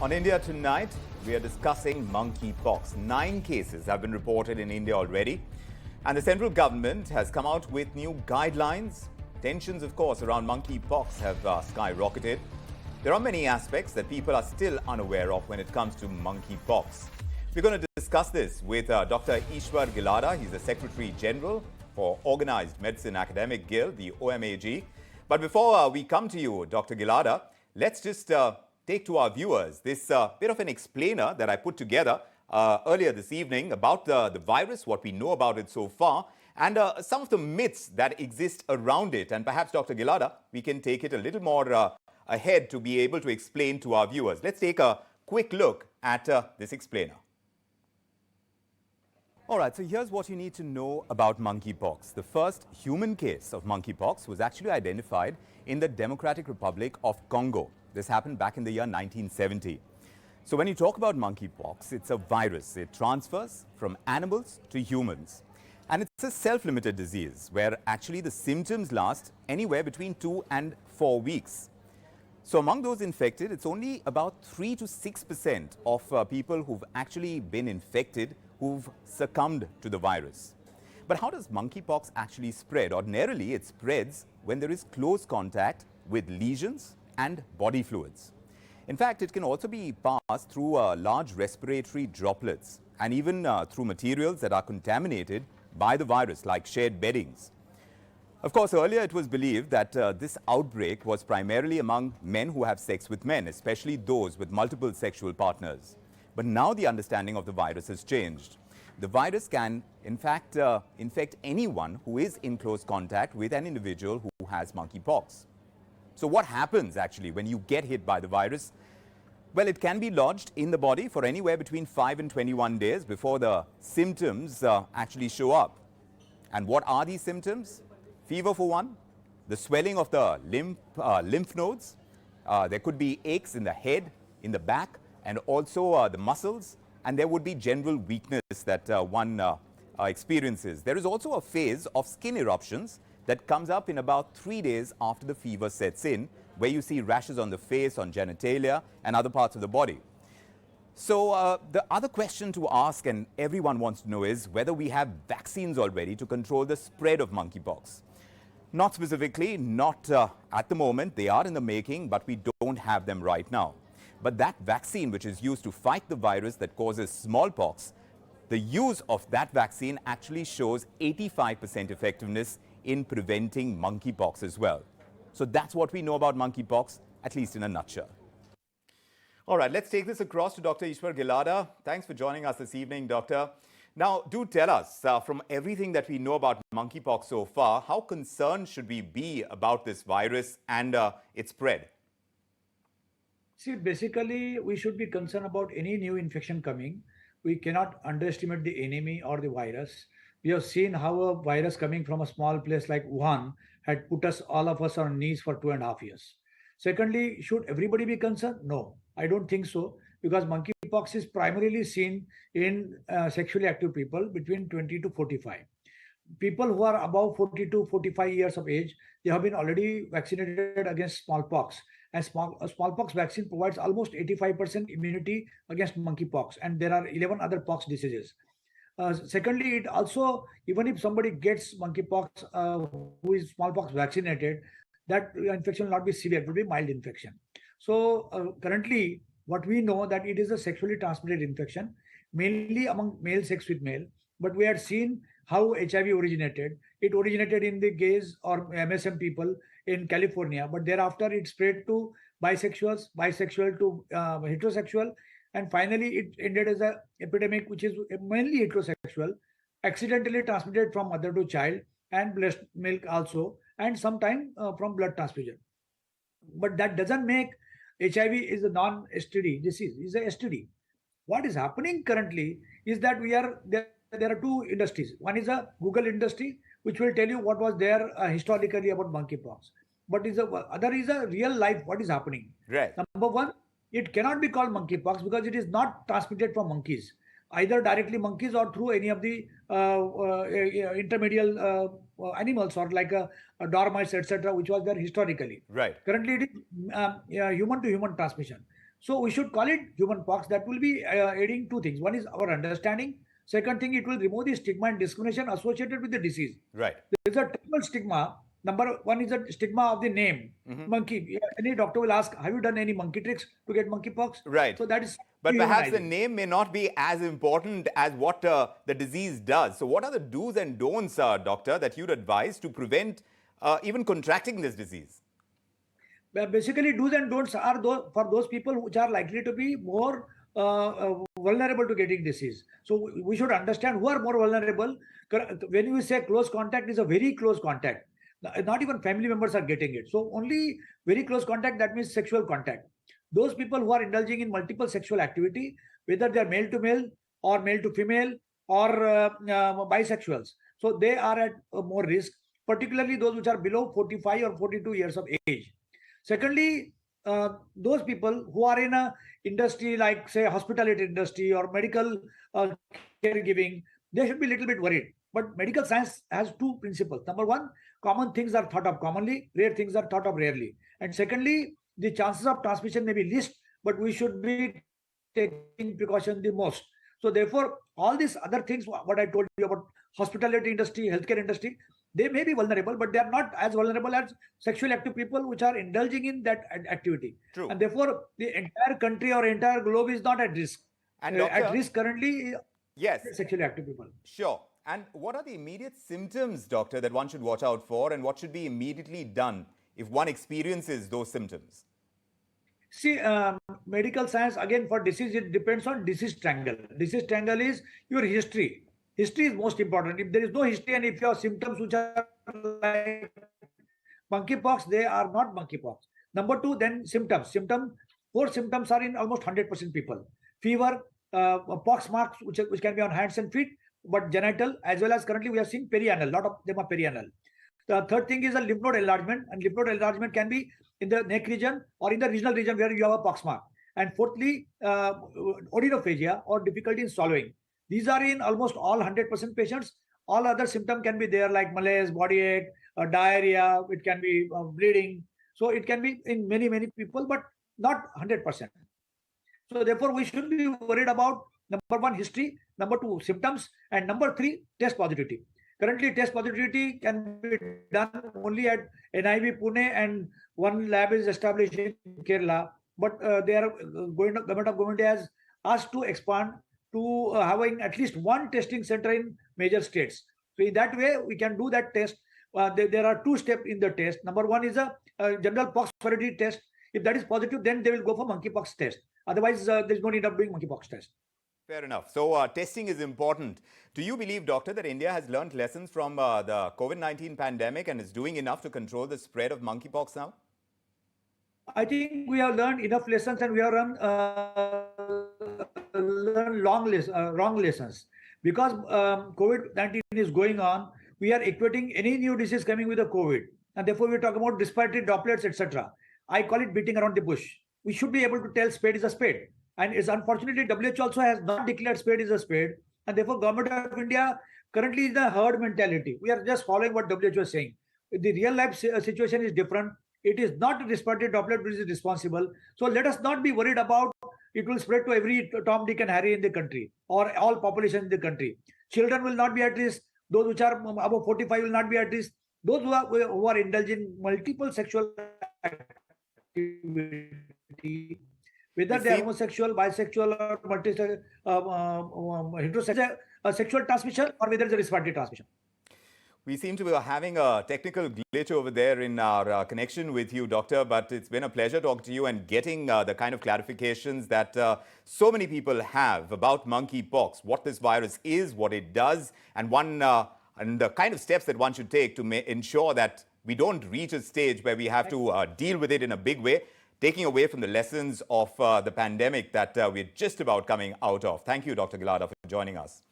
On India Tonight, we are discussing monkeypox. 9 cases have been reported in India already. And the central government has come out with new guidelines. Tensions, of course, around monkeypox have skyrocketed. There are many aspects that people are still unaware of when it comes to monkeypox. We're going to discuss this with Dr Ishwar Gilada. He's the Secretary General for Organized Medicine Academic Guild, the OMAG. But before we come to you, Dr Gilada, let's just take to our viewers this bit of an explainer that I put together earlier this evening about the virus, what we know about it so far, and some of the myths that exist around it. And perhaps, Dr. Gilada, we can take it a little more ahead to be able to explain to our viewers. Let's take a quick look at this explainer. All right, so here's what you need to know about monkeypox. The first human case of monkeypox was actually identified in the Democratic Republic of Congo. This happened back in the year 1970. So when you talk about monkeypox, it's a virus. It transfers from animals to humans. And it's a self-limited disease where actually the symptoms last anywhere between 2 and 4 weeks. So among those infected, it's only about 3 to 6% of people who've actually been infected who've succumbed to the virus. But how does monkeypox actually spread? Ordinarily, it spreads when there is close contact with lesions and body fluids. In fact, it can also be passed through large respiratory droplets and even through materials that are contaminated by the virus, like shared beddings. Of course, earlier it was believed that this outbreak was primarily among men who have sex with men, especially those with multiple sexual partners. But now the understanding of the virus has changed. The virus can, in fact, infect anyone who is in close contact with an individual who has monkeypox. So what happens actually when you get hit by the virus? Well, it can be lodged in the body for anywhere between 5 and 21 days before the symptoms actually show up. And what are these symptoms? Fever for one, the swelling of the lymph nodes. There could be aches in the head, in the back, and also the muscles. And there would be general weakness that one experiences. There is also a phase of skin eruptions that comes up in about 3 days after the fever sets in, where you see rashes on the face, on genitalia, and other parts of the body. So the other question to ask, and everyone wants to know, is whether we have vaccines already to control the spread of monkeypox. Not specifically, not at the moment. They are in the making, but we don't have them right now. But that vaccine, which is used to fight the virus that causes smallpox, the use of that vaccine actually shows 85% effectiveness in preventing monkeypox as well. So that's what we know about monkeypox, at least in a nutshell. All right, let's take this across to Dr. Ishwar Gilada. Thanks for joining us this evening, Doctor. Now, do tell us, from everything that we know about monkeypox so far, how concerned should we be about this virus and its spread? See, basically, we should be concerned about any new infection coming. We cannot underestimate the enemy or the virus. We have seen how a virus coming from a small place like Wuhan had put us, all of us, on knees for 2.5 years. Secondly, should everybody be concerned? No, I don't think so, because monkeypox is primarily seen in sexually active people between 20 to 45. People who are above 40 to 45 years of age, they have been already vaccinated against smallpox. And smallpox vaccine provides almost 85% immunity against monkeypox, and there are 11 other pox diseases. Secondly, it also, even if somebody gets monkeypox who is smallpox vaccinated, that infection will not be severe, it will be mild infection. So currently, what we know that it is a sexually transmitted infection, mainly among male sex with male. But we had seen how HIV originated. It originated in the gays or MSM people in California, but thereafter it spread to bisexuals, bisexual to heterosexual, and finally it ended as an epidemic which is mainly heterosexual, accidentally transmitted from mother to child and breast milk also, and sometimes from blood transfusion. But that doesn't make HIV is a non-STD disease, it's a STD. What is happening currently is that there are two industries. One is a Google industry, which will tell you what was there historically about monkeypox. But other is a real life, what is happening. Right. Number one, it cannot be called monkeypox because it is not transmitted from monkeys, either directly monkeys or through any of the intermediate animals, or like dormice, etc., which was there historically. Right. Currently, it is human to human transmission. So we should call it human pox. That will be aiding two things. One is our understanding. Second thing, it will remove the stigma and discrimination associated with the disease. Right. There is a triple stigma. Number one is the stigma of the name, monkey. Yeah, any doctor will ask, have you done any monkey tricks to get monkeypox? Right. So that is But perhaps the dehumanizing. name may not be as important as what the disease does. So what are the do's and don'ts, doctor, that you'd advise to prevent even contracting this disease? Basically, do's and don'ts are for those people which are likely to be more vulnerable to getting disease. So we should understand who are more vulnerable. When we say close contact, is a very close contact. Not even family members are getting it. So only very close contact, that means sexual contact. Those people who are indulging in multiple sexual activity, whether they are male to male or male to female or bisexuals, so they are at more risk, particularly those which are below 45 or 42 years of age. Secondly, those people who are in a industry like, say, hospitality industry or medical caregiving, they should be a little bit worried. But medical science has two principles. Number one, common things are thought of commonly, rare things are thought of rarely. And secondly, the chances of transmission may be least, but we should be taking precaution the most. So therefore, all these other things, what I told you about hospitality industry, healthcare industry, they may be vulnerable, but they are not as vulnerable as sexually active people which are indulging in that activity. True. And therefore, the entire country or entire globe is not at risk. And doctor, at risk currently, yes, sexually active people. Sure. And what are the immediate symptoms, doctor, that one should watch out for, and what should be immediately done if one experiences those symptoms? See, medical science, again, for disease, it depends on disease triangle. Disease triangle is your history. History is most important. If there is no history and if your symptoms which are like monkeypox, they are not monkeypox. Number two, then symptoms. Four symptoms are in almost 100% people. Fever, pox marks, which can be on hands and feet, but genital, as well as currently we are seeing perianal. A lot of them are perianal. The third thing is a lymph node enlargement, and lymph node enlargement can be in the neck region or in the regional region where you have a pox mark. And fourthly, odonophagia or difficulty in swallowing. These are in almost all 100% patients. All other symptoms can be there like malaise, body ache, diarrhea, it can be bleeding. So it can be in many people, but not 100%. So therefore, we should be worried about number one, history, number two, symptoms, and number three, test positivity. Currently, test positivity can be done only at NIV Pune, and one lab is established in Kerala. But they are government of India has asked to expand to having at least one testing center in major states. So in that way, we can do that test. There are two steps in the test. Number one is a general pox heredity test. If that is positive, then they will go for monkeypox test. Otherwise, there is no need of doing monkeypox test. Fair enough. So testing is important. Do you believe, doctor, that India has learned lessons from the COVID-19 pandemic and is doing enough to control the spread of monkeypox now? I think we have learned enough lessons, and we have learned wrong lessons. Because COVID-19 is going on, we are equating any new disease coming with the COVID. And therefore, we talk about respiratory droplets, etc. I call it beating around the bush. We should be able to tell spade is a spade. And it's unfortunately, WHO also has not declared spade is a spade. And therefore, Government of India currently is the herd mentality. We are just following what WHO is saying. The real life situation is different. It is not a respiratory droplet which is responsible. So let us not be worried about it will spread to every Tom, Dick and Harry in the country or all population in the country. Children will not be at risk. Those which are above 45 will not be at risk. Those who are indulging in multiple sexual activity, whether they are homosexual, bisexual, or heterosexual, sexual transmission, or whether it's a respiratory transmission. We seem to be having a technical glitch over there in our connection with you, doctor, but it's been a pleasure talking to you and getting the kind of clarifications that so many people have about monkeypox, what this virus is, what it does, and the kind of steps that one should take to ensure that we don't reach a stage where we have to deal with it in a big way, taking away from the lessons of the pandemic that we're just about coming out of. Thank you, Dr. Gilada, for joining us.